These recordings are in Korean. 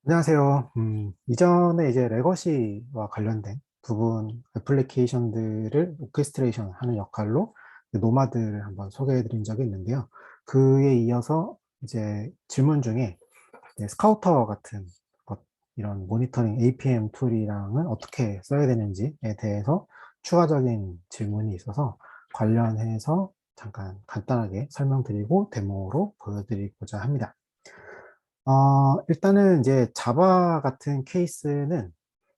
안녕하세요. 이전에 이제 레거시와 관련된 부분 애플리케이션들을 오케스트레이션 하는 역할로 노마드를 한번 소개해 드린 적이 있는데요. 그에 이어서 이제 질문 중에 이제 스카우터 같은 것, 이런 모니터링 APM 툴이랑은 어떻게 써야 되는지에 대해서 추가적인 질문이 있어서 관련해서 잠깐 간단하게 설명드리고 데모로 보여드리고자 합니다. 일단은 이제 자바 같은 케이스는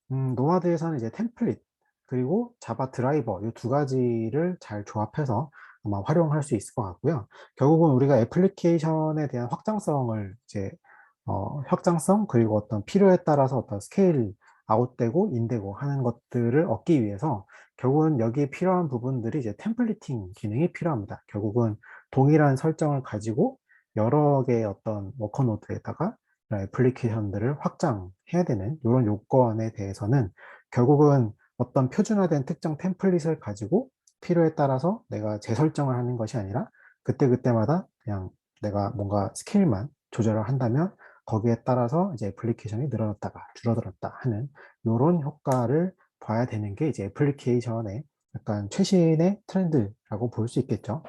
노마드에서는 이제 템플릿 그리고 자바 드라이버 이 두 가지를 잘 조합해서 아마 활용할 수 있을 것 같고요. 결국은 우리가 애플리케이션에 대한 확장성을 이제 확장성 그리고 어떤 필요에 따라서 어떤 스케일 아웃되고 인되고 하는 것들을 얻기 위해서 결국은 여기에 필요한 부분들이 이제 템플릿팅 기능이 필요합니다. 결국은 동일한 설정을 가지고 여러 개의 어떤 워커노드에다가 이런 애플리케이션들을 확장해야 되는 이런 요건에 대해서는 결국은 어떤 표준화된 특정 템플릿을 가지고 필요에 따라서 내가 재설정을 하는 것이 아니라 그때그때마다 그냥 내가 뭔가 스케일만 조절을 한다면 거기에 따라서 이제 애플리케이션이 늘어났다가 줄어들었다 하는 이런 효과를 봐야 되는 게 이제 애플리케이션의 약간 최신의 트렌드라고 볼 수 있겠죠.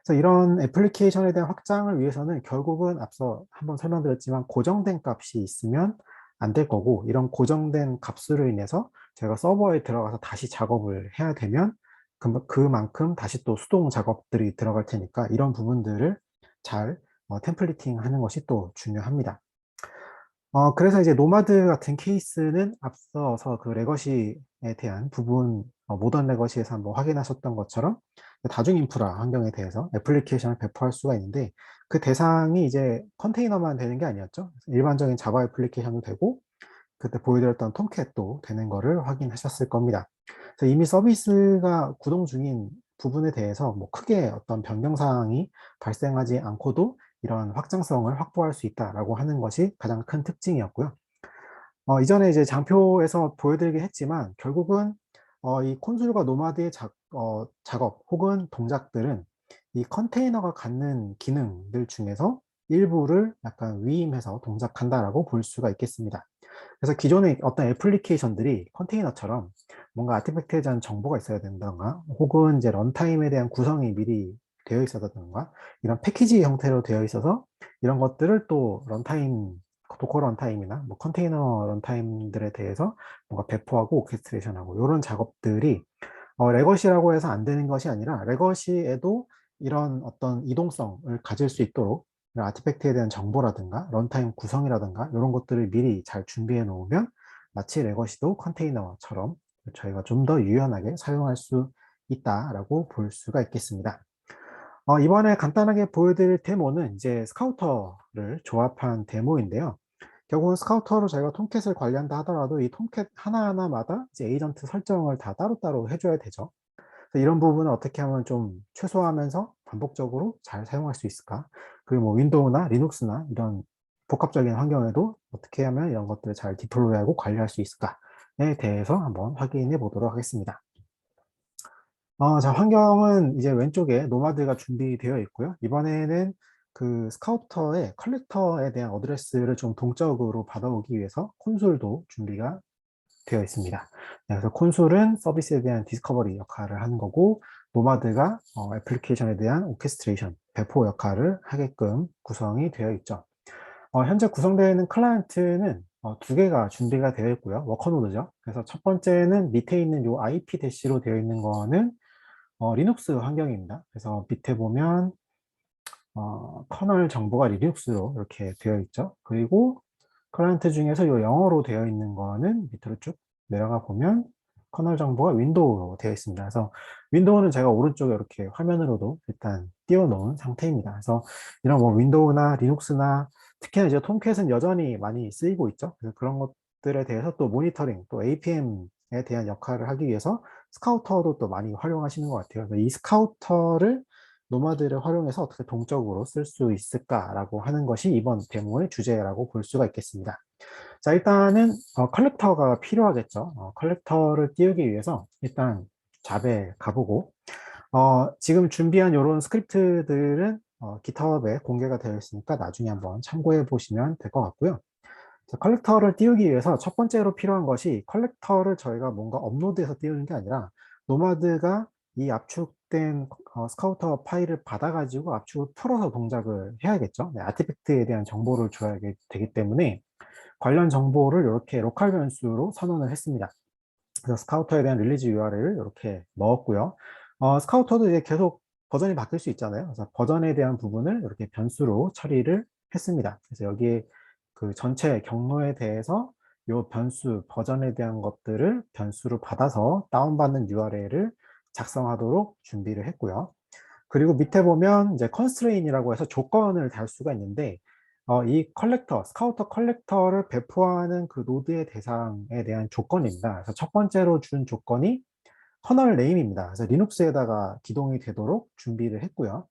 그래서 이런 애플리케이션에 대한 확장을 위해서는 결국은 앞서 한번 설명드렸지만 고정된 값이 있으면 안 될 거고, 이런 고정된 값으로 인해서 제가 서버에 들어가서 다시 작업을 해야 되면 그만큼 다시 또 수동 작업들이 들어갈 테니까 이런 부분들을 잘 템플리팅 하는 것이 또 중요합니다. 그래서 이제 노마드 같은 케이스는 앞서서 그 레거시에 대한 부분, 모던 레거시에서 한번 확인하셨던 것처럼 다중 인프라 환경에 대해서 애플리케이션을 배포할 수가 있는데 그 대상이 이제 컨테이너만 되는 게 아니었죠. 일반적인 자바 애플리케이션도 되고 그때 보여드렸던 톰캣도 되는 거를 확인하셨을 겁니다. 그래서 이미 서비스가 구동 중인 부분에 대해서 뭐 크게 어떤 변경사항이 발생하지 않고도 이런 확장성을 확보할 수 있다라고 하는 것이 가장 큰 특징이었고요. 이전에 이제 장표에서 보여드리긴 했지만 결국은 이 콘솔과 노마드의 작업 혹은 동작들은 이 컨테이너가 갖는 기능들 중에서 일부를 약간 위임해서 동작한다라고 볼 수가 있겠습니다. 그래서 기존의 어떤 애플리케이션들이 컨테이너처럼 뭔가 아티팩트에 대한 정보가 있어야 된다던가 혹은 이제 런타임에 대한 구성이 미리 되어 있어야된다던가 이런 패키지 형태로 되어 있어서 이런 것들을 또 런타임 도커 런타임이나 뭐 컨테이너 런타임들에 대해서 뭔가 배포하고 오케스트레이션하고 이런 작업들이 레거시라고 해서 안 되는 것이 아니라 레거시에도 이런 어떤 이동성을 가질 수 있도록 이런 아티팩트에 대한 정보라든가 런타임 구성이라든가 이런 것들을 미리 잘 준비해 놓으면 마치 레거시도 컨테이너처럼 저희가 좀 더 유연하게 사용할 수 있다라고 볼 수가 있겠습니다. 이번에 간단하게 보여드릴 데모는 이제 스카우터를 조합한 데모인데요. 결국은 스카우터로 저희가 톰캣을 관리한다 하더라도 이 톰캣 하나하나마다 이제 에이전트 설정을 다 따로따로 해줘야 되죠. 그래서 이런 부분을 어떻게 하면 좀 최소화하면서 반복적으로 잘 사용할 수 있을까? 그리고 뭐 윈도우나 리눅스나 이런 복합적인 환경에도 어떻게 하면 이런 것들을 잘 디플로이하고 관리할 수 있을까에 대해서 한번 확인해 보도록 하겠습니다. 자, 환경은 이제 왼쪽에 노마드가 준비되어 있고요. 이번에는 그 스카우터의 컬렉터에 대한 어드레스를 좀 동적으로 받아오기 위해서 콘솔도 준비가 되어 있습니다. 네, 그래서 콘솔은 서비스에 대한 디스커버리 역할을 하는 거고, 노마드가 애플리케이션에 대한 오케스트레이션, 배포 역할을 하게끔 구성이 되어 있죠. 현재 구성되어 있는 클라이언트는 두 개가 준비가 되어 있고요. 워커노드죠. 그래서 첫 번째는 밑에 있는 요 IP 대시로 되어 있는 거는 리눅스 환경입니다. 그래서 밑에 보면 커널 정보가 리눅스로 이렇게 되어 있죠. 그리고 클라이언트 중에서 이 영어로 되어 있는 거는 밑으로 쭉 내려가 보면 커널 정보가 윈도우로 되어 있습니다. 그래서 윈도우는 제가 오른쪽에 이렇게 화면으로도 일단 띄워놓은 상태입니다. 그래서 이런 뭐 윈도우나 리눅스나 특히나 이제 톰캣은 여전히 많이 쓰이고 있죠. 그래서 그런 것들에 대해서 또 모니터링, 또 APM에 대한 역할을 하기 위해서 스카우터도 또 많이 활용하시는 것 같아요. 그래서 이 스카우터를 노마드를 활용해서 어떻게 동적으로 쓸 수 있을까라고 하는 것이 이번 데모의 주제라고 볼 수가 있겠습니다. 자, 일단은 컬렉터가 필요하겠죠. 컬렉터를 띄우기 위해서 일단 잡에 가보고 지금 준비한 이런 스크립트들은 GitHub에 공개가 되어 있으니까 나중에 한번 참고해 보시면 될 것 같고요. 자, 컬렉터를 띄우기 위해서 첫 번째로 필요한 것이 컬렉터를 저희가 뭔가 업로드해서 띄우는 게 아니라 노마드가 이 압축된 스카우터 파일을 받아가지고 압축을 풀어서 동작을 해야겠죠. 네, 아티팩트에 대한 정보를 줘야 되기 때문에 관련 정보를 이렇게 로컬 변수로 선언을 했습니다. 그래서 스카우터에 대한 릴리즈 URL을 이렇게 넣었고요. 스카우터도 이제 계속 버전이 바뀔 수 있잖아요. 그래서 버전에 대한 부분을 이렇게 변수로 처리를 했습니다. 그래서 여기에 그 전체 경로에 대해서 요 변수, 버전에 대한 것들을 변수로 받아서 다운받는 URL을 작성하도록 준비를 했고요. 그리고 밑에 보면 이제 constraint이라고 해서 조건을 달 수가 있는데 이 컬렉터, 스카우터 컬렉터를 배포하는 그 노드의 대상에 대한 조건입니다. 그래서 첫 번째로 준 조건이 커널 네임입니다. 그래서 리눅스에다가 기동이 되도록 준비를 했고요.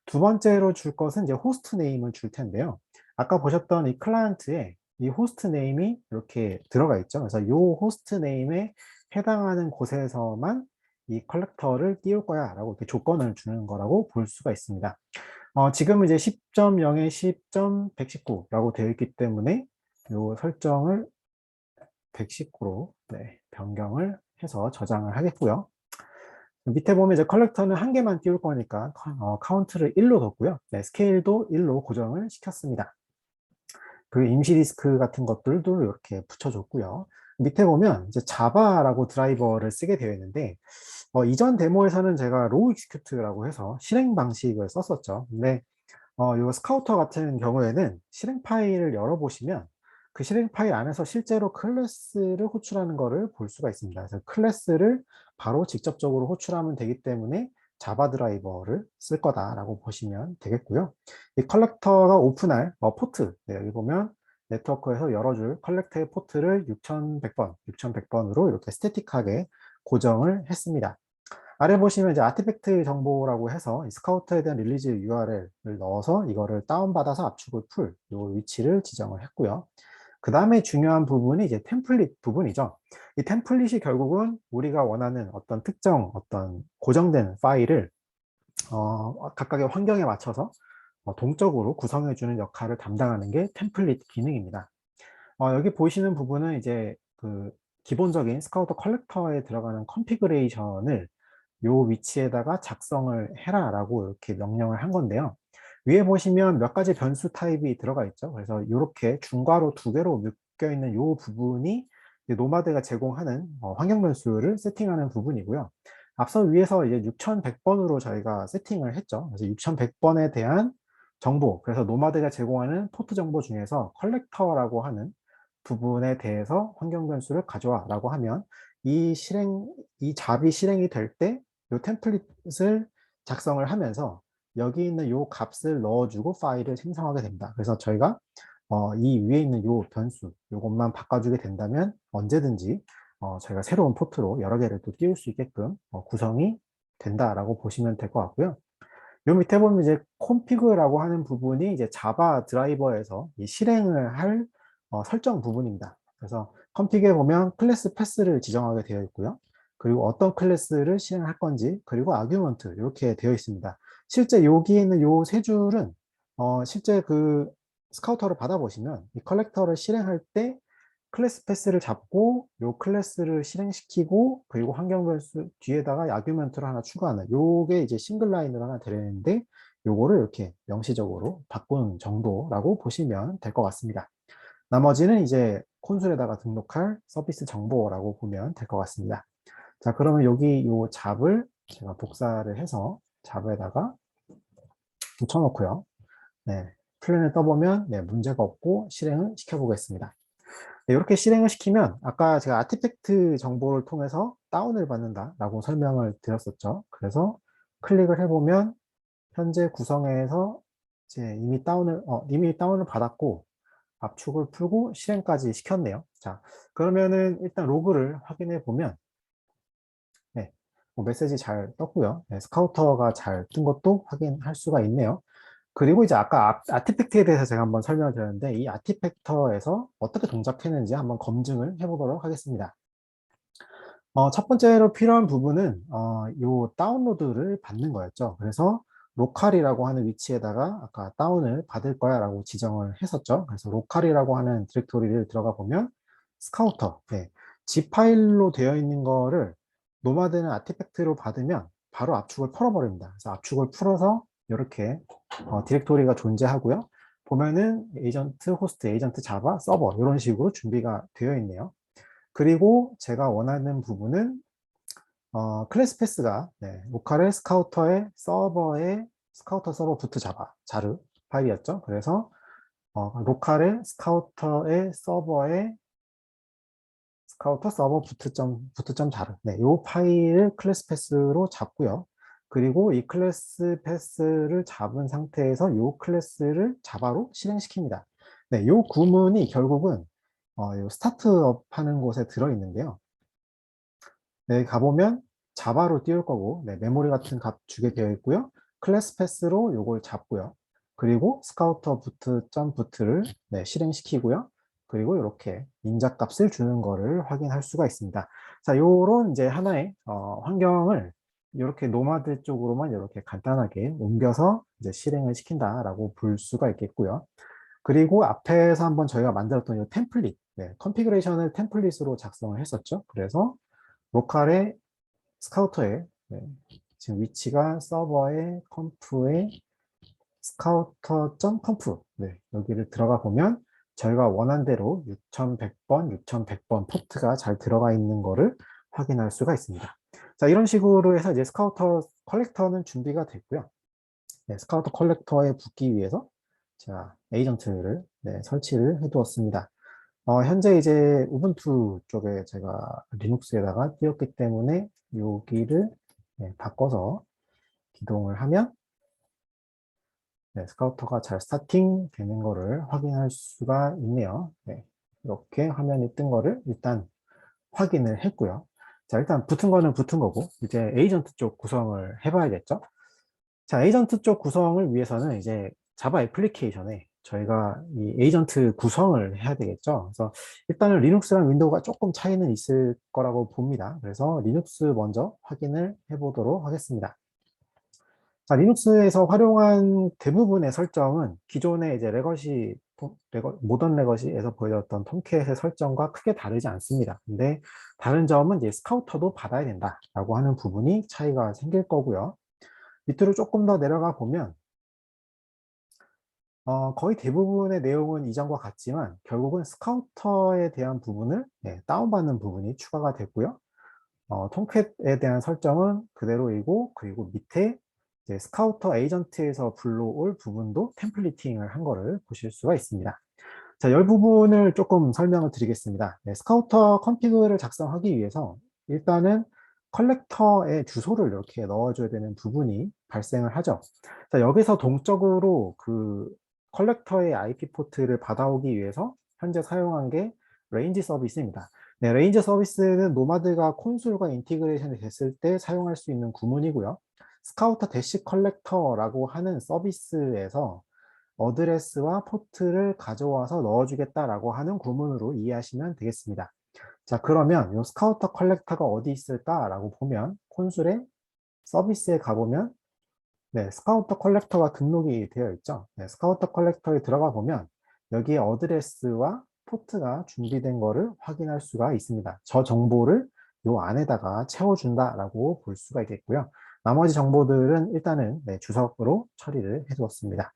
두 번째로 줄 것은 이제 호스트 네임을 줄 텐데요. 아까 보셨던 이 클라이언트에 이 호스트 네임이 이렇게 들어가 있죠. 그래서 이 호스트 네임에 해당하는 곳에서만 이 컬렉터를 띄울 거야 라고 이렇게 조건을 주는 거라고 볼 수가 있습니다. 지금은 이제 10.0에 10.119라고 되어 있기 때문에 이 설정을 119로 변경을 해서 저장을 하겠고요. 밑에 보면 이제 컬렉터는 한 개만 띄울 거니까 카운트를 1로 뒀고요. 네, 스케일도 1로 고정을 시켰습니다. 그 임시 디스크 같은 것들도 이렇게 붙여줬고요. 밑에 보면 이제 자바라고 드라이버를 쓰게 되어 있는데 이전 데모에서는 제가 로우 익스큐트라고 해서 실행 방식을 썼었죠. 근데 이 스카우터 같은 경우에는 실행 파일을 열어보시면 그 실행 파일 안에서 실제로 클래스를 호출하는 것을 볼 수가 있습니다. 그래서 클래스를 바로 직접적으로 호출하면 되기 때문에 자바 드라이버를 쓸 거다라고 보시면 되겠고요. 이 컬렉터가 오픈할 포트, 여기 보면 네트워크에서 열어줄 컬렉터의 포트를 6100번, 6100번으로 이렇게 스태틱하게 고정을 했습니다. 아래 보시면 이제 아티팩트 정보라고 해서 이 스카우터에 대한 릴리즈 URL을 넣어서 이거를 다운받아서 압축을 풀 요 위치를 지정을 했고요. 그 다음에 중요한 부분이 이제 템플릿 부분이죠. 이 템플릿이 결국은 우리가 원하는 어떤 특정 어떤 고정된 파일을 각각의 환경에 맞춰서 동적으로 구성해주는 역할을 담당하는 게 템플릿 기능입니다. 여기 보시는 부분은 이제 그 기본적인 스카우터 컬렉터에 들어가는 컨피그레이션을 요 위치에다가 작성을 해라 라고 이렇게 명령을 한 건데요. 위에 보시면 몇 가지 변수 타입이 들어가 있죠. 그래서 이렇게 중괄호 두 개로 묶여 있는 요 부분이 노마드가 제공하는 환경 변수를 세팅하는 부분이고요. 앞서 위에서 이제 6100번으로 저희가 세팅을 했죠. 그래서 6100번에 대한 정보, 그래서 노마드가 제공하는 포트 정보 중에서 컬렉터라고 하는 부분에 대해서 환경 변수를 가져와 라고 하면 이 잡이 실행이 될 때 이 템플릿을 작성을 하면서 여기 있는 이 값을 넣어주고 파일을 생성하게 됩니다. 그래서 저희가 이 위에 있는 이 변수, 이것만 바꿔주게 된다면 언제든지 저희가 새로운 포트로 여러 개를 또 띄울 수 있게끔 구성이 된다라고 보시면 될 것 같고요. 요 밑에 보면 이제 config라고 하는 부분이 이제 자바 드라이버에서 이 실행을 할 설정 부분입니다. 그래서 config에 보면 클래스 패스를 지정하게 되어 있고요. 그리고 어떤 클래스를 실행할 건지, 그리고 아규먼트 이렇게 되어 있습니다. 실제 여기 있는 요 세 줄은 실제 그 스카우터를 받아보시면 이 컬렉터를 실행할 때 클래스 패스를 잡고 요 클래스를 실행시키고 그리고 환경 변수 뒤에다가 아규먼트를 하나 추가하는 요게 이제 싱글 라인으로 하나 되는데 요거를 이렇게 명시적으로 바꾸는 정도라고 보시면 될 것 같습니다. 나머지는 이제 콘솔에다가 등록할 서비스 정보라고 보면 될 것 같습니다. 자, 그러면 여기 요 잡을 제가 복사를 해서 잡에다가 붙여놓고요. 네, 플랜을 떠보면 네, 문제가 없고 실행을 시켜보겠습니다. 네, 이렇게 실행을 시키면 아까 제가 아티팩트 정보를 통해서 다운을 받는다라고 설명을 드렸었죠. 그래서 클릭을 해보면 현재 구성에서 이제 이미 다운을 받았고 압축을 풀고 실행까지 시켰네요. 자, 그러면은 일단 로그를 확인해 보면 네, 메시지 잘 떴고요. 네, 스카우터가 잘 뜬 것도 확인할 수가 있네요. 그리고 이제 아까 아티팩트에 대해서 제가 한번 설명을 드렸는데 이 아티팩터에서 어떻게 동작했는지 한번 검증을 해보도록 하겠습니다. 첫 번째로 필요한 부분은 요 다운로드를 받는 거였죠. 그래서 로컬이라고 하는 위치에다가 아까 다운을 받을 거야 라고 지정을 했었죠. 그래서 로컬이라고 하는 디렉토리를 들어가 보면 스카우터, 네, G 파일로 되어 있는 거를 노마드는 아티팩트로 받으면 바로 압축을 풀어버립니다. 그래서 압축을 풀어서 이렇게 디렉토리가 존재하고요. 보면은 에이전트 호스트, 에이전트 자바, 서버 이런 식으로 준비가 되어 있네요. 그리고 제가 원하는 부분은 클래스 패스가 로컬의 스카우터의 서버의 스카우터 서버 부트 자바 자르 파일이었죠. 그래서 로컬의 스카우터의 서버의 스카우터 서버 부트.점 자르 이 파일을 클래스 패스로 잡고요. 그리고 이 클래스 패스를 잡은 상태에서 이 클래스를 자바로 실행시킵니다. 이 구문이 결국은 요 스타트업 하는 곳에 들어있는데요. 네, 가보면 자바로 띄울 거고, 메모리 같은 값 주게 되어 있고요. 클래스 패스로 요걸 잡고요. 그리고 스카우터 부트를 실행시키고요. 그리고 이렇게 인자값을 주는 거를 확인할 수가 있습니다. 자, 요런 이제 하나의 환경을 이렇게 노마드 쪽으로만 이렇게 간단하게 옮겨서 이제 실행을 시킨다라고 볼 수가 있겠고요. 그리고 앞에서 한번 저희가 만들었던 이 템플릿, 컨피그레이션을 템플릿으로 작성을 했었죠. 그래서 로컬의 스카우터에 지금 위치가 서버의 컴프의 스카우터.conf 여기를 들어가 보면 저희가 원한 대로 6100번, 6100번 포트가 잘 들어가 있는 거를 확인할 수가 있습니다. 자, 이런 식으로 해서 이제 스카우터 컬렉터는 준비가 됐고요. 스카우터 컬렉터에 붙기 위해서 제가 에이전트를 설치를 해 두었습니다. 현재 이제 우분투 쪽에 제가 리눅스에다가 띄웠기 때문에 여기를 바꿔서 기동을 하면 스카우터가 잘 스타팅 되는 거를 확인할 수가 있네요. 이렇게 화면이 뜬 거를 일단 확인을 했고요. 자, 일단 붙은 거는 붙은 거고 이제 에이전트 쪽 구성을 해봐야겠죠. 자, 에이전트 쪽 구성을 위해서는 이제 자바 애플리케이션에 저희가 이 에이전트 구성을 해야 되겠죠. 그래서 일단은 리눅스랑 윈도우가 조금 차이는 있을 거라고 봅니다. 그래서 리눅스 먼저 확인을 해보도록 하겠습니다. 자, 리눅스에서 활용한 대부분의 설정은 기존의 이제 모던 레거시에서 보여줬던 톰캣의 설정과 크게 다르지 않습니다. 근데 다른 점은 이제 스카우터도 받아야 된다라고 하는 부분이 차이가 생길 거고요. 밑으로 조금 더 내려가 보면 거의 대부분의 내용은 이전과 같지만 결국은 스카우터에 대한 부분을 다운받는 부분이 추가가 됐고요. 톰캣에 대한 설정은 그대로이고 그리고 밑에 이제 스카우터 에이전트에서 불러올 부분도 템플리팅을 한 거를 보실 수가 있습니다. 자, 이 부분을 조금 설명을 드리겠습니다. 스카우터 컨피그를 작성하기 위해서 일단은 컬렉터의 주소를 이렇게 넣어줘야 되는 부분이 발생을 하죠. 자, 여기서 동적으로 그 컬렉터의 IP 포트를 받아오기 위해서 현재 사용한 게 레인지 서비스입니다. 레인지 서비스는 노마드가 콘솔과 인티그레이션이 됐을 때 사용할 수 있는 구문이고요. 스카우터 대시 컬렉터라고 하는 서비스에서 어드레스와 포트를 가져와서 넣어주겠다라고 하는 구문으로 이해하시면 되겠습니다. 자, 그러면 이 스카우터 컬렉터가 어디 있을까라고 보면 콘솔의 서비스에 가보면 스카우터 컬렉터가 등록이 되어 있죠. 스카우터 컬렉터에 들어가 보면 여기에 어드레스와 포트가 준비된 거를 확인할 수가 있습니다. 저 정보를 이 안에다가 채워준다라고 볼 수가 있겠고요. 나머지 정보들은 일단은 주석으로 처리를 해두었습니다.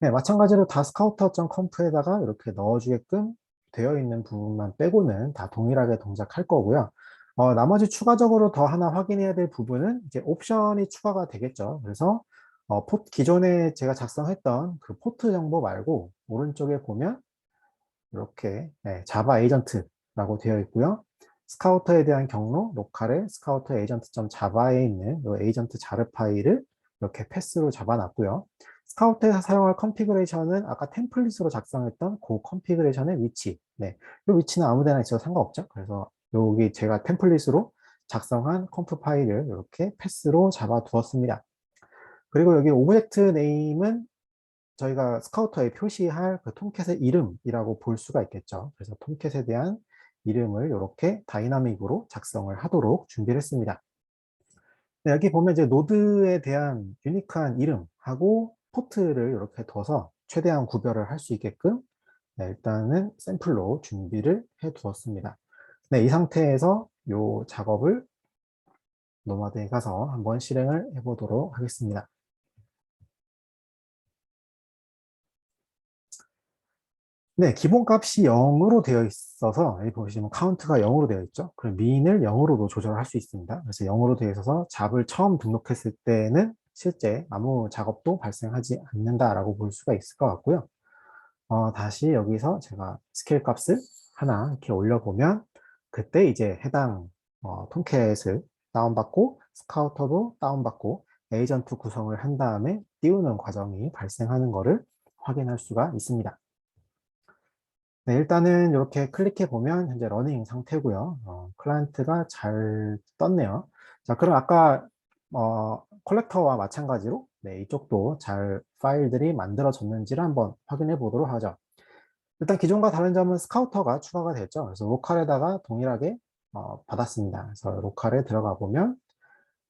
마찬가지로 다 스카우터.conf에다가 이렇게 넣어주게끔 되어 있는 부분만 빼고는 다 동일하게 동작할 거고요. 나머지 추가적으로 더 하나 확인해야 될 부분은 이제 옵션이 추가가 되겠죠. 그래서 기존에 제가 작성했던 그 포트 정보 말고 오른쪽에 보면 이렇게 자바 에이전트라고 되어 있고요. 스카우터에 대한 경로, 로컬의 스카우터 에이전트.java에 있는 이 에이전트 자르 파일을 이렇게 패스로 잡아놨고요. 스카우터에서 사용할 컨피그레이션은 아까 템플릿으로 작성했던 그 컨피그레이션의 위치. 이 위치는 아무 데나 있어도 상관없죠. 그래서 여기 제가 템플릿으로 작성한 컴프 파일을 이렇게 패스로 잡아 두었습니다. 그리고 여기 오브젝트 네임은 저희가 스카우터에 표시할 그 톰캣의 이름이라고 볼 수가 있겠죠. 그래서 톰캣에 대한 이름을 이렇게 다이나믹으로 작성을 하도록 준비를 했습니다. 네, 여기 보면 이제 노드에 대한 유니크한 이름하고 포트를 이렇게 둬서 최대한 구별을 할 수 있게끔 네, 일단은 샘플로 준비를 해 두었습니다. 네, 이 상태에서 이 작업을 노마드에 가서 한번 실행을 해 보도록 하겠습니다. 네, 기본값이 0으로 되어 있어서 여기 보시면 카운트가 0으로 되어 있죠. 그럼 민을 0으로도 조절할 수 있습니다. 그래서 0으로 되어 있어서 잡을 처음 등록했을 때는 실제 아무 작업도 발생하지 않는다라고 볼 수가 있을 것 같고요. 다시 여기서 제가 스케일 값을 하나 이렇게 올려보면 그때 이제 해당 톰캣을 다운받고 스카우터도 다운받고 에이전트 구성을 한 다음에 띄우는 과정이 발생하는 것을 확인할 수가 있습니다. 네, 일단은 이렇게 클릭해 보면 현재 러닝 상태고요. 클라이언트가 잘 떴네요. 자, 그럼 아까 컬렉터와 마찬가지로 네, 이쪽도 잘 파일들이 만들어졌는지를 한번 확인해 보도록 하죠. 일단 기존과 다른 점은 스카우터가 추가가 됐죠. 그래서 로컬에다가 동일하게 받았습니다. 그래서 로컬에 들어가 보면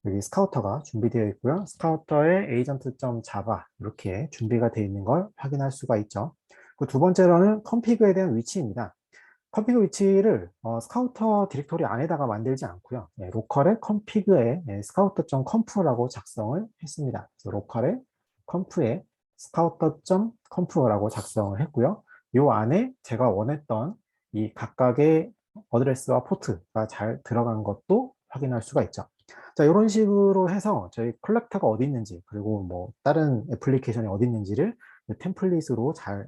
여기 스카우터가 준비되어 있고요. 스카우터에 agent.java 이렇게 준비가 되어 있는 걸 확인할 수가 있죠. 그 두 번째로는 컴피그에 대한 위치입니다. 컴피그 위치를 스카우터 디렉토리 안에다가 만들지 않고요. 네, 로컬의 컴피그에 scout.comp라고 작성을 했습니다. 그래서 로컬의 컴프에 scout.comp라고 작성을 했고요. 이 안에 제가 원했던 이 각각의 어드레스와 포트가 잘 들어간 것도 확인할 수가 있죠. 자, 이런 식으로 해서 저희 컬렉터가 어디 있는지, 그리고 뭐 다른 애플리케이션이 어디 있는지를 템플릿으로 잘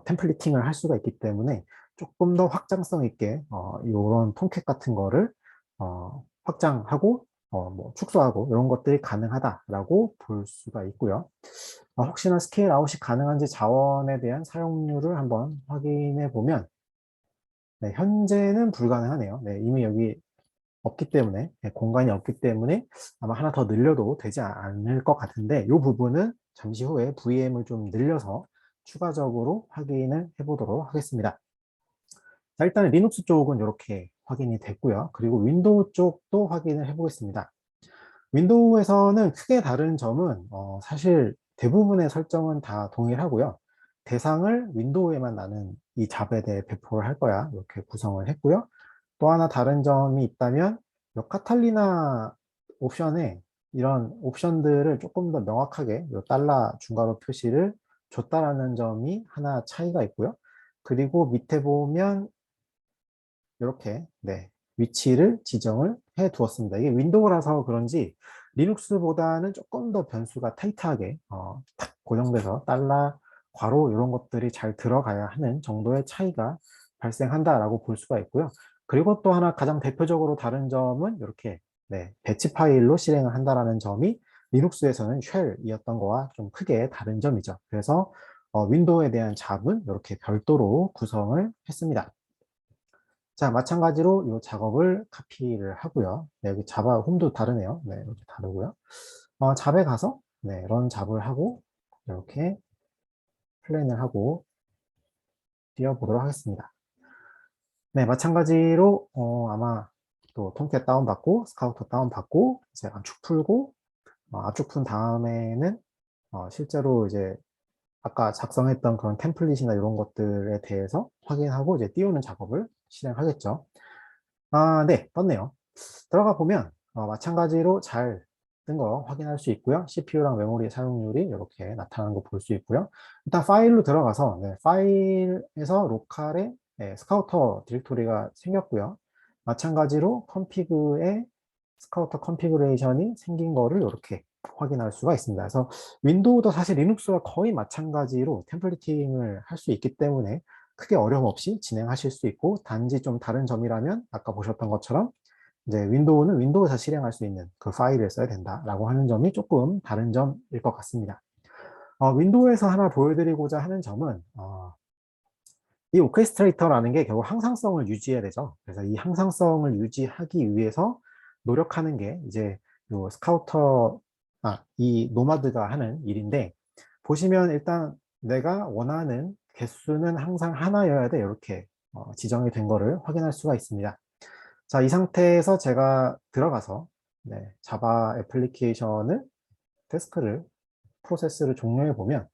템플리팅을 할 수가 있기 때문에 조금 더 확장성 있게 이런 톰캣 같은 거를 확장하고 뭐 축소하고 이런 것들이 가능하다라고 볼 수가 있고요. 혹시나 스케일 아웃이 가능한지 자원에 대한 사용률을 한번 확인해 보면 네, 현재는 불가능하네요. 네, 이미 여기 없기 때문에 네, 공간이 없기 때문에 아마 하나 더 늘려도 되지 않을 것 같은데 이 부분은 잠시 후에 VM을 좀 늘려서 추가적으로 확인을 해보도록 하겠습니다. 자, 일단 리눅스 쪽은 이렇게 확인이 됐고요. 그리고 윈도우 쪽도 확인을 해보겠습니다. 윈도우에서는 크게 다른 점은 사실 대부분의 설정은 다 동일하고요. 대상을 윈도우에만 나는 이 잡에 대해 배포를 할 거야. 이렇게 구성을 했고요. 또 하나 다른 점이 있다면 이 카탈리나 옵션에 이런 옵션들을 조금 더 명확하게 이 달러 중괄호 표시를 줬다라는 점이 하나 차이가 있고요. 그리고 밑에 보면 이렇게 네, 위치를 지정을 해 두었습니다. 이게 윈도우라서 그런지 리눅스보다는 조금 더 변수가 타이트하게 탁 고정돼서 달러 괄호 이런 것들이 잘 들어가야 하는 정도의 차이가 발생한다라고 볼 수가 있고요. 그리고 또 하나 가장 대표적으로 다른 점은 이렇게 네, 배치 파일로 실행을 한다라는 점이 리눅스에서는 쉘이었던 거와 좀 크게 다른 점이죠. 그래서 윈도우에 대한 잡은 이렇게 별도로 구성을 했습니다. 자, 마찬가지로 이 작업을 카피를 하고요. 네, 여기 자바 홈도 다르네요. 네, 이렇게 다르고요. 잡에 가서 네, 런 잡을 하고 이렇게 플랜을 하고 띄워보도록 하겠습니다. 네, 마찬가지로 아마 또 통캣 다운받고 스카우터 다운받고 이제 압축 풀고 압축 푼 다음에는 실제로 이제 아까 작성했던 그런 템플릿이나 이런 것들에 대해서 확인하고 이제 띄우는 작업을 실행하겠죠. 네, 떴네요. 들어가 보면 마찬가지로 잘 뜬 거 확인할 수 있고요. CPU랑 메모리 사용률이 이렇게 나타나는 거 볼 수 있고요. 일단 파일로 들어가서 네, 파일에서 로컬에 네, 스카우터 디렉토리가 생겼고요. 마찬가지로 컴피그에 스카우터 컨피그레이션이 생긴 거를 이렇게 확인할 수가 있습니다. 그래서 윈도우도 사실 리눅스와 거의 마찬가지로 템플릿팅을 할 수 있기 때문에 크게 어려움 없이 진행하실 수 있고 단지 좀 다른 점이라면 아까 보셨던 것처럼 이제 윈도우는 윈도우에서 실행할 수 있는 그 파일을 써야 된다라고 하는 점이 조금 다른 점일 것 같습니다. 윈도우에서 하나 보여드리고자 하는 점은 이 오케스트레이터라는 게 결국 항상성을 유지해야 되죠. 그래서 이 항상성을 유지하기 위해서 노력하는 게 이제 요 스카우터, 이 노마드가 하는 일인데 보시면 일단 내가 원하는 개수는 항상 하나여야 돼 이렇게 지정이 된 거를 확인할 수가 있습니다. 자, 이 상태에서 제가 들어가서 네, 자바 애플리케이션을 태스크를 프로세스를 종료해 보면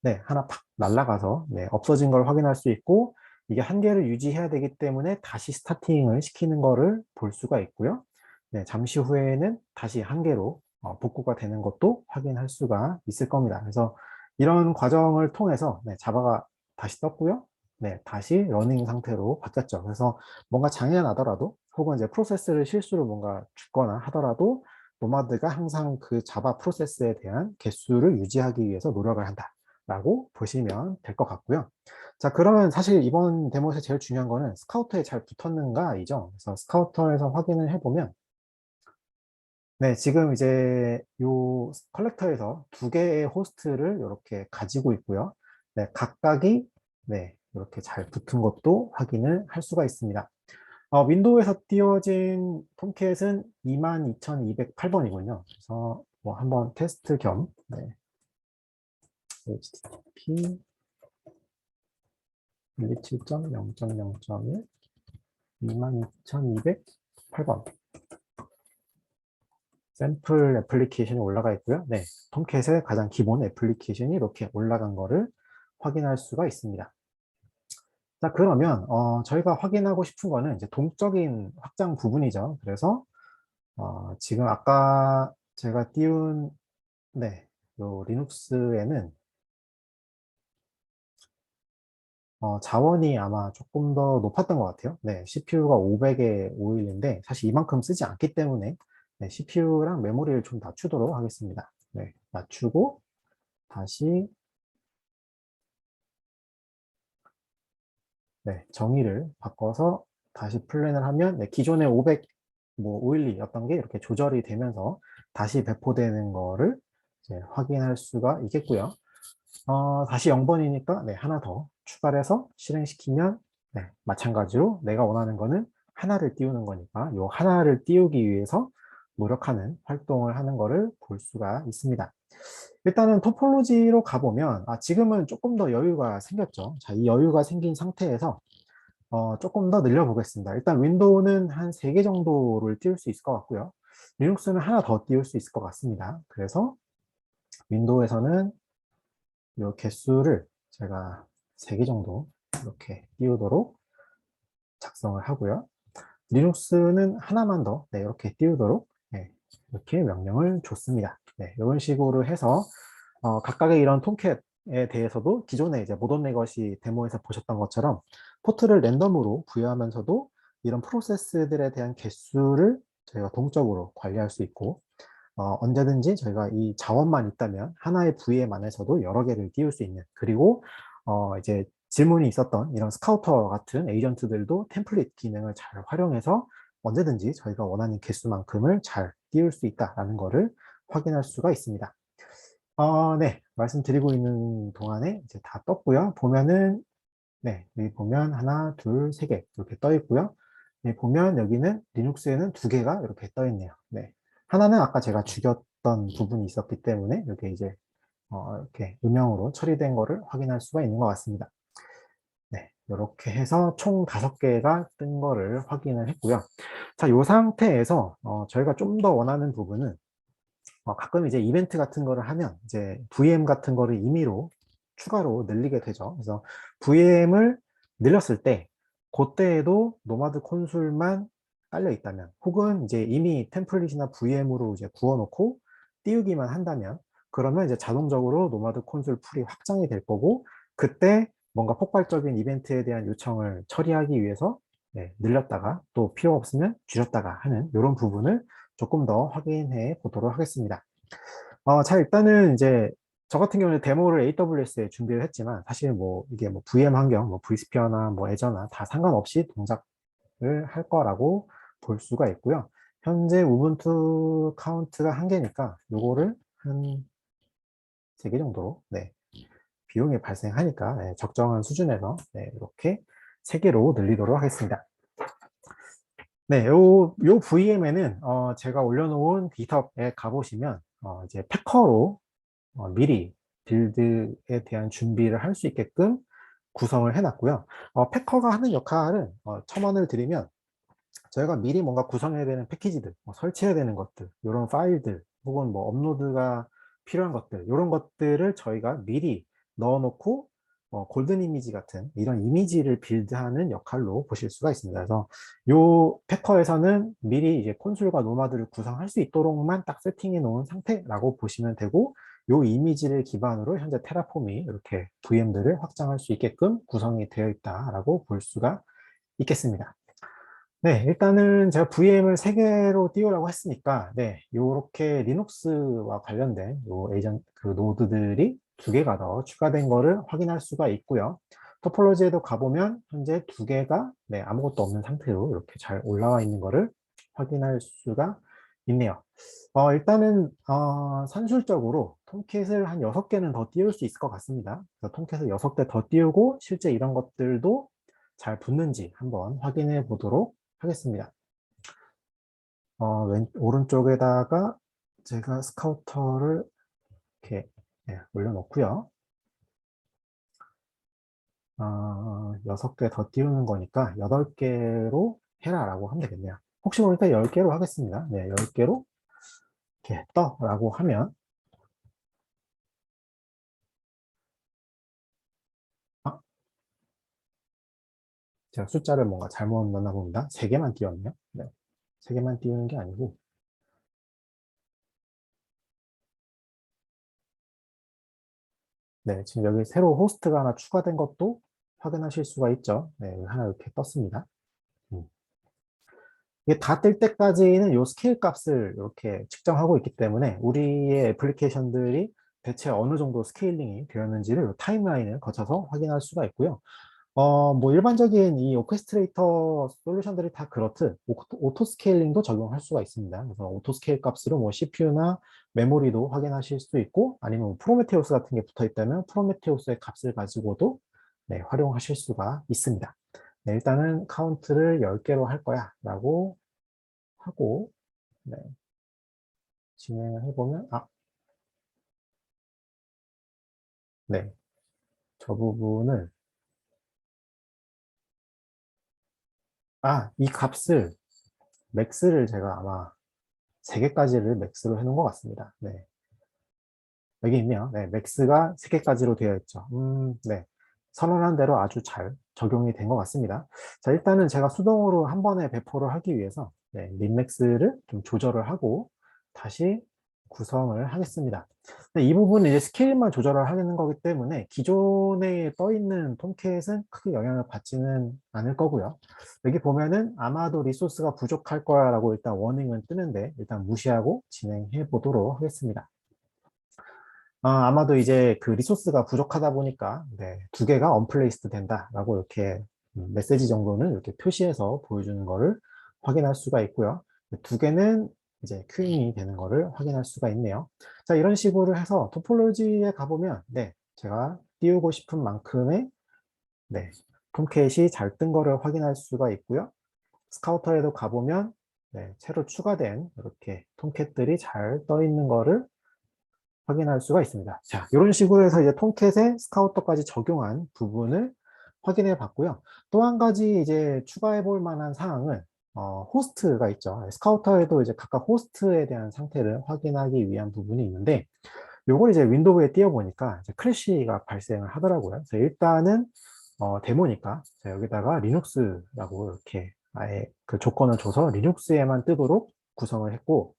네, 하나 팍 날아가서 네, 없어진 걸 확인할 수 있고 이게 한 개를 유지해야 되기 때문에 다시 스타팅을 시키는 거를 볼 수가 있고요. 네, 잠시 후에는 다시 한 개로 복구가 되는 것도 확인할 수가 있을 겁니다. 그래서 이런 과정을 통해서 네, 자바가 다시 떴고요. 네, 다시 러닝 상태로 바뀌었죠. 그래서 뭔가 장애가 나더라도 혹은 이제 프로세스를 실수로 뭔가 죽거나 하더라도 노마드가 항상 그 자바 프로세스에 대한 개수를 유지하기 위해서 노력을 한다. 라고 보시면 될 것 같고요. 자, 그러면 사실 이번 데모에서 제일 중요한 거는 스카우터에 잘 붙었는가이죠. 그래서 스카우터에서 확인을 해보면 네, 지금 이제 요 컬렉터에서 두 개의 호스트를 이렇게 가지고 있고요. 네, 각각이 네, 이렇게 잘 붙은 것도 확인을 할 수가 있습니다. 윈도우에서 띄워진 톰캣은 22,208번이군요. 그래서 뭐 한번 테스트 겸 네, HTTP 127.0.0.1 22,208번 샘플 애플리케이션이 올라가 있고요. 네, 톰캣의 가장 기본 애플리케이션이 이렇게 올라간 거를 확인할 수가 있습니다. 자, 그러면 저희가 확인하고 싶은 거는 이제 동적인 확장 부분이죠. 그래서 지금 아까 제가 띄운 네, 요 리눅스에는 자원이 아마 조금 더 높았던 것 같아요. 네, CPU가 500에 5일인데 사실 이만큼 쓰지 않기 때문에 네, CPU랑 메모리를 좀 낮추도록 하겠습니다. 네, 낮추고 다시 네, 정의를 바꿔서 다시 플랜을 하면 네, 기존의 500, 뭐 512였던 게 이렇게 조절이 되면서 다시 배포되는 거를 이제 확인할 수가 있겠고요. 다시 0번이니까 네, 하나 더 추가를 해서 실행시키면 네, 마찬가지로 내가 원하는 거는 하나를 띄우는 거니까 이 하나를 띄우기 위해서 노력하는 활동을 하는 거를 볼 수가 있습니다. 일단은 토폴로지로 가보면 지금은 조금 더 여유가 생겼죠. 자, 이 여유가 생긴 상태에서 조금 더 늘려보겠습니다. 일단 윈도우는 한 3개 정도를 띄울 수 있을 것 같고요. 리눅스는 하나 더 띄울 수 있을 것 같습니다. 그래서 윈도우에서는 이 개수를 제가 3개 정도 이렇게 띄우도록 작성을 하고요. 리눅스는 하나만 더 네, 이렇게 띄우도록 네, 이렇게 명령을 줬습니다. 네, 이런 식으로 해서 각각의 이런 톰캣에 대해서도 기존에 이제 모던 레거시 데모에서 보셨던 것처럼 포트를 랜덤으로 부여하면서도 이런 프로세스들에 대한 개수를 저희가 동적으로 관리할 수 있고 언제든지 저희가 이 자원만 있다면 하나의 VM 안에서도 여러 개를 띄울 수 있는 그리고 이제 질문이 있었던 이런 스카우터 같은 에이전트들도 템플릿 기능을 잘 활용해서 언제든지 저희가 원하는 개수만큼을 잘 띄울 수 있다는 것을 확인할 수가 있습니다. 네, 말씀드리고 있는 동안에 이제 다 떴고요. 보면은 네, 여기 보면 하나, 둘, 세 개 이렇게 떠 있고요. 네, 보면 여기는 리눅스에는 2개가 이렇게 떠 있네요. 네, 하나는 아까 제가 죽였던 부분이 있었기 때문에 이렇게 이제 이렇게 음영으로 처리된 거를 확인할 수가 있는 것 같습니다. 네, 이렇게 해서 총 5개가 뜬 거를 확인을 했고요. 자, 이 상태에서 저희가 좀 더 원하는 부분은 가끔 이제 이벤트 같은 거를 하면 이제 VM 같은 거를 임의로 추가로 늘리게 되죠. 그래서 VM을 늘렸을 때 그때에도 노마드 콘솔만 깔려 있다면 혹은 이제 이미 템플릿이나 VM으로 이제 구워놓고 띄우기만 한다면 그러면 이제 자동적으로 노마드 콘솔 풀이 확장이 될 거고 그때 뭔가 폭발적인 이벤트에 대한 요청을 처리하기 위해서 네, 늘렸다가 또 필요 없으면 줄였다가 하는 이런 부분을 조금 더 확인해 보도록 하겠습니다. 자, 일단은 이제 저 같은 경우는 데모를 AWS에 준비를 했지만 사실 뭐 이게 뭐 VM 환경, 뭐 vSphere나 뭐 애저나 다 상관없이 동작을 할 거라고 볼 수가 있고요. 현재 우분투 카운트가 1개니까 요거를 한 3개 정도로 네, 비용이 발생하니까 네, 적정한 수준에서 네, 이렇게 3개로 늘리도록 하겠습니다. 네, 요 VM에는 제가 올려놓은 GitHub에 가보시면 이제 패커로 미리 빌드에 대한 준비를 할 수 있게끔 구성을 해놨고요. 패커가 하는 역할은 첨언을 드리면 저희가 미리 뭔가 구성해야 되는 패키지들, 뭐 설치해야 되는 것들, 이런 파일들, 혹은 뭐 업로드가 필요한 것들, 이런 것들을 저희가 미리 넣어놓고 골든 이미지 같은 이런 이미지를 빌드하는 역할로 보실 수가 있습니다. 그래서 이 패커에서는 미리 이제 콘솔과 노마드를 구성할 수 있도록만 딱 세팅해 놓은 상태라고 보시면 되고, 이 이미지를 기반으로 현재 테라폼이 이렇게 VM들을 확장할 수 있게끔 구성이 되어 있다라고 볼 수가 있겠습니다. 네, 일단은 제가 VM을 3개로 띄우라고 했으니까, 네, 요렇게 리눅스와 관련된 요 에이전, 그 노드들이 2개가 더 추가된 거를 확인할 수가 있고요. 토폴로지에도 가보면 현재 2개가 네, 아무것도 없는 상태로 이렇게 잘 올라와 있는 거를 확인할 수가 있네요. 일단은 산술적으로 톰캣을 한 6개는 더 띄울 수 있을 것 같습니다. 그래서 톰캣을 6개 더 띄우고 실제 이런 것들도 잘 붙는지 한번 확인해 보도록 하겠습니다. 오른쪽에다가 제가 스카우터를 이렇게 올려놓고요. 6개 더 띄우는 거니까 8개로 해라라고 하면 되겠네요. 혹시 모르니까 10개로 하겠습니다. 네, 10개로 이렇게 떠라고 하면, 아, 제가 숫자를 뭔가 잘못 넣나 봅니다. 3개만 띄웠네요. 네, 3개만 띄우는 게 아니고, 네, 지금 여기 새로 호스트가 하나 추가된 것도 확인하실 수가 있죠. 네, 하나 이렇게 떴습니다. 음. 이게 다 뜰 때까지는 이 스케일 값을 이렇게 측정하고 있기 때문에 우리의 애플리케이션들이 대체 어느 정도 스케일링이 되었는지를 이 타임라인을 거쳐서 확인할 수가 있고요. 뭐 일반적인 이 오케스트레이터 솔루션들이 다 그렇듯 오토 스케일링도 적용할 수가 있습니다. 그래서 오토 스케일 값으로 뭐 CPU나 메모리도 확인하실 수 있고, 아니면 뭐 프로메테우스 같은 게 붙어 있다면 프로메테우스의 값을 가지고도 네, 활용하실 수가 있습니다. 네, 일단은 카운트를 10개로 할 거야 라고 하고, 네, 진행을 해보면, 네, 저 부분을, 이 값을, 맥스를 제가 아마 3개까지를 맥스로 해놓은 것 같습니다. 네, 여기 있네요. 네, 맥스가 3개까지로 되어 있죠. 네, 선언한 대로 아주 잘 적용이 된 것 같습니다. 자, 일단은 제가 수동으로 한 번에 배포를 하기 위해서, 네, 민맥스를 좀 조절을 하고, 다시 구성을 하겠습니다. 네, 이 부분은 이제 스케일만 조절을 하는 거기 때문에 기존에 떠 있는 톰캣은 크게 영향을 받지는 않을 거고요. 여기 보면은 아마도 리소스가 부족할 거야라고 일단 워닝은 뜨는데 일단 무시하고 진행해 보도록 하겠습니다. 아마도 이제 그 리소스가 부족하다 보니까 네, 2개가 언플레이스드 된다라고 이렇게 메시지 정도는 이렇게 표시해서 보여주는 거를 확인할 수가 있고요. 2개는 이제 큐잉이 되는 거를 확인할 수가 있네요. 자, 이런 식으로 해서 토폴로지에 가보면 네, 제가 띄우고 싶은 만큼의 네, 톰캣이 잘 뜬 거를 확인할 수가 있고요. 스카우터에도 가보면 네, 새로 추가된 이렇게 톰캣들이 잘 떠 있는 거를 확인할 수가 있습니다. 자, 이런 식으로 해서 이제 톰캣에 스카우터까지 적용한 부분을 확인해 봤고요. 또 한 가지 이제 추가해 볼 만한 사항은 호스트가 있죠. 스카우터에도 이제 각각 호스트에 대한 상태를 확인하기 위한 부분이 있는데, 요걸 이제 윈도우에 띄워보니까 이제 크래시가 발생을 하더라고요. 그래서 일단은 데모니까 자, 여기다가 리눅스라고 이렇게 아예 그 조건을 줘서 리눅스에만 뜨도록 구성을 했고,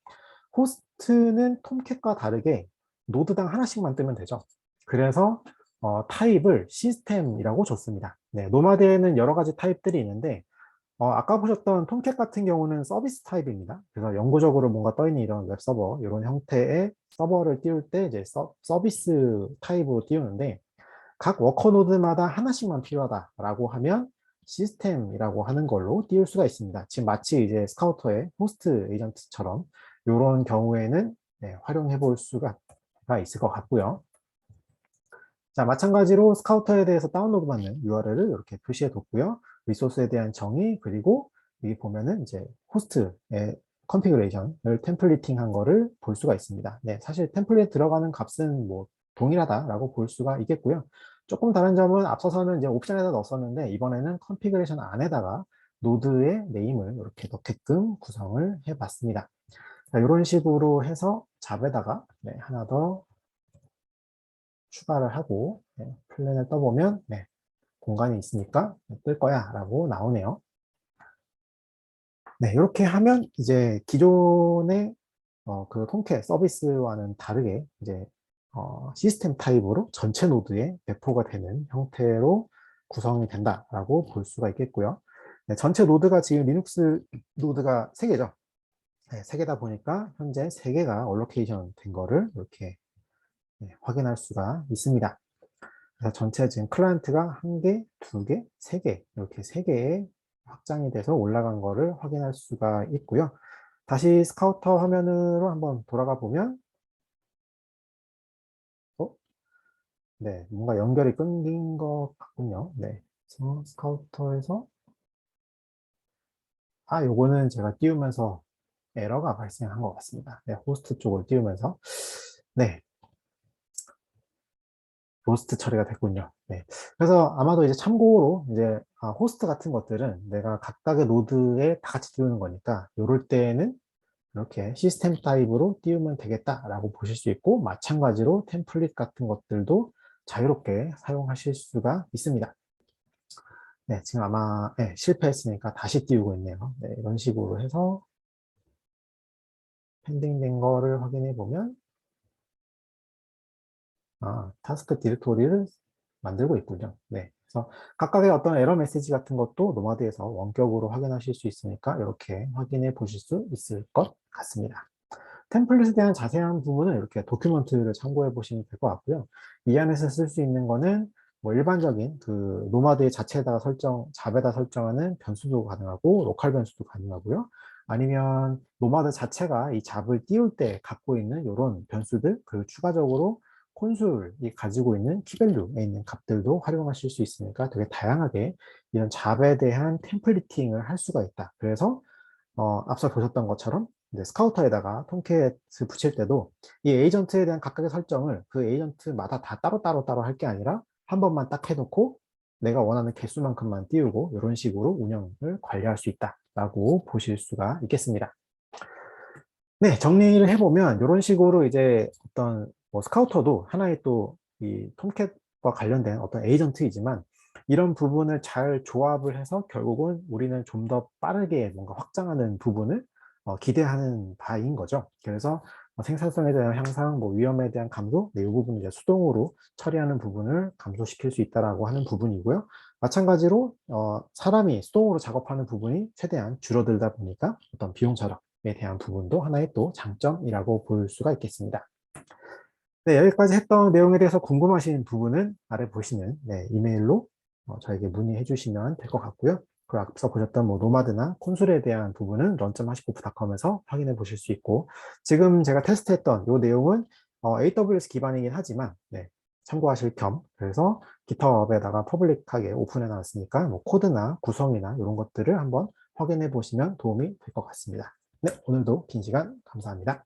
호스트는 톰캣과 다르게 노드당 하나씩만 뜨면 되죠. 그래서 타입을 시스템이라고 줬습니다. 네, 노마드에는 여러 가지 타입들이 있는데 아까 보셨던 톰캣 같은 경우는 서비스 타입입니다. 그래서 영구적으로 뭔가 떠있는 이런 웹서버, 이런 형태의 서버를 띄울 때 이제 서비스 타입으로 띄우는데, 각 워커 노드마다 하나씩만 필요하다라고 하면 시스템이라고 하는 걸로 띄울 수가 있습니다. 지금 마치 이제 스카우터의 호스트 에이전트처럼 이런 경우에는 네, 활용해 볼 수가 있을 것 같고요. 자, 마찬가지로 스카우터에 대해서 다운로드 받는 URL을 이렇게 표시해 뒀고요. 리소스에 대한 정의, 그리고 여기 보면은 이제 호스트의 컨피그레이션을 템플릿팅 한 거를 볼 수가 있습니다. 네, 사실 템플릿 들어가는 값은 뭐 동일하다라고 볼 수가 있겠고요. 조금 다른 점은 앞서서는 이제 옵션에다 넣었었는데 이번에는 컨피그레이션 안에다가 노드의 네임을 이렇게 넣게끔 구성을 해봤습니다. 자, 이런 식으로 해서 잡에다가 하나 더 추가를 하고 플랜을 떠보면 공간이 있으니까 뜰 거야 라고 나오네요. 이렇게 하면 이제 기존의 그 통계 서비스와는 다르게 이제 시스템 타입으로 전체 노드에 배포가 되는 형태로 구성이 된다라고 볼 수가 있겠고요. 전체 노드가 지금 리눅스 노드가 3개죠. 3개다 보니까 현재 3개가 얼로케이션 된 거를 이렇게 확인할 수가 있습니다. 그래서 전체 지금 클라이언트가 1개, 2개, 3개 이렇게 3개의 확장이 돼서 올라간 거를 확인할 수가 있고요. 다시 스카우터 화면으로 한번 돌아가 보면 뭔가 연결이 끊긴 것 같군요. 그래서 스카우터에서 요거는 제가 띄우면서 에러가 발생한 것 같습니다. 호스트 쪽을 띄우면서 로스트 처리가 됐군요. 그래서 아마도 이제 참고로 이제 호스트 같은 것들은 내가 각각의 노드에 다 같이 띄우는 거니까 이럴 때는 이렇게 시스템 타입으로 띄우면 되겠다라고 보실 수 있고, 마찬가지로 템플릿 같은 것들도 자유롭게 사용하실 수가 있습니다. 지금 아마 실패했으니까 다시 띄우고 있네요. 이런 식으로 해서 펜딩된 거를 확인해 보면 타스크 디렉토리를 만들고 있군요. 그래서 각각의 어떤 에러 메시지 같은 것도 노마드에서 원격으로 확인하실 수 있으니까 이렇게 확인해 보실 수 있을 것 같습니다. 템플릿에 대한 자세한 부분은 이렇게 도큐먼트를 참고해 보시면 될 것 같고요. 이 안에서 쓸 수 있는 거는 뭐 일반적인 그 노마드 자체에다가 잡에다 설정하는 변수도 가능하고 로컬 변수도 가능하고요. 아니면 노마드 자체가 이 잡을 띄울 때 갖고 있는 이런 변수들, 그리고 추가적으로 콘솔이 가지고 있는 키밸류에 있는 값들도 활용하실 수 있으니까 되게 다양하게 이런 잡에 대한 템플리팅을 할 수가 있다. 그래서 앞서 보셨던 것처럼 이제 스카우터에다가 톰캣을 붙일 때도 이 에이전트에 대한 각각의 설정을 그 에이전트마다 다 따로 할 게 아니라 한 번만 딱 해놓고 내가 원하는 개수만큼만 띄우고 이런 식으로 운영을 관리할 수 있다라고 보실 수가 있겠습니다. 정리를 해보면 이런 식으로 이제 어떤 뭐 스카우터도 하나의 또 이 톰캣과 관련된 어떤 에이전트이지만 이런 부분을 잘 조합을 해서 결국은 우리는 좀 더 빠르게 뭔가 확장하는 부분을 기대하는 바인 거죠. 그래서 생산성에 대한 향상, 뭐 위험에 대한 감소, 이 부분을 이제 수동으로 처리하는 부분을 감소시킬 수 있다라고 하는 부분이고요. 마찬가지로 사람이 수동으로 작업하는 부분이 최대한 줄어들다 보니까 어떤 비용 절약에 대한 부분도 하나의 또 장점이라고 볼 수가 있겠습니다. 여기까지 했던 내용에 대해서 궁금하신 부분은 아래 보시는 이메일로 저에게 문의해 주시면 될 것 같고요. 그 앞서 보셨던 뭐 노마드나 콘솔에 대한 부분은 런.하시코프닷컴에서 확인해 보실 수 있고, 지금 제가 테스트했던 이 내용은 AWS 기반이긴 하지만 참고하실 겸, 그래서 GitHub에다가 퍼블릭하게 오픈해 놨으니까 뭐 코드나 구성이나 이런 것들을 한번 확인해 보시면 도움이 될 것 같습니다. 오늘도 긴 시간 감사합니다.